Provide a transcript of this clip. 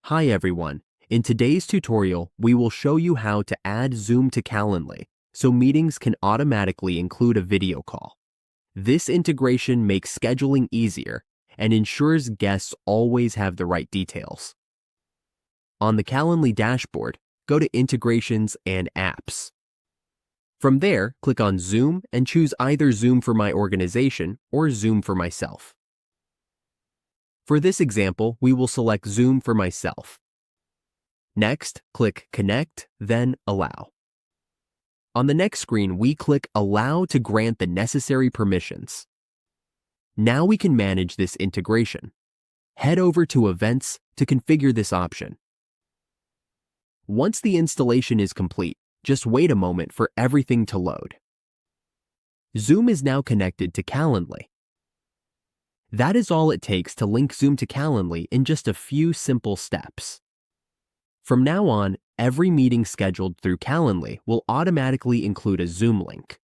Hi everyone. In today's tutorial, we will show you how to add Zoom to Calendly so meetings can automatically include a video call. This integration makes scheduling easier and ensures guests always have the right details. On the Calendly dashboard, go to Integrations and Apps. From there, click on Zoom and choose either Zoom for my organization or Zoom for myself. For this example, we will select Zoom for myself. Next, click Connect, then Allow. On the next screen, we click Allow to grant the necessary permissions. Now we can manage this integration. Head over to Events to configure this option. Once the installation is complete, just wait a moment for everything to load. Zoom is now connected to Calendly. That is all it takes to link Zoom to Calendly in just a few simple steps. From now on, every meeting scheduled through Calendly will automatically include a Zoom link.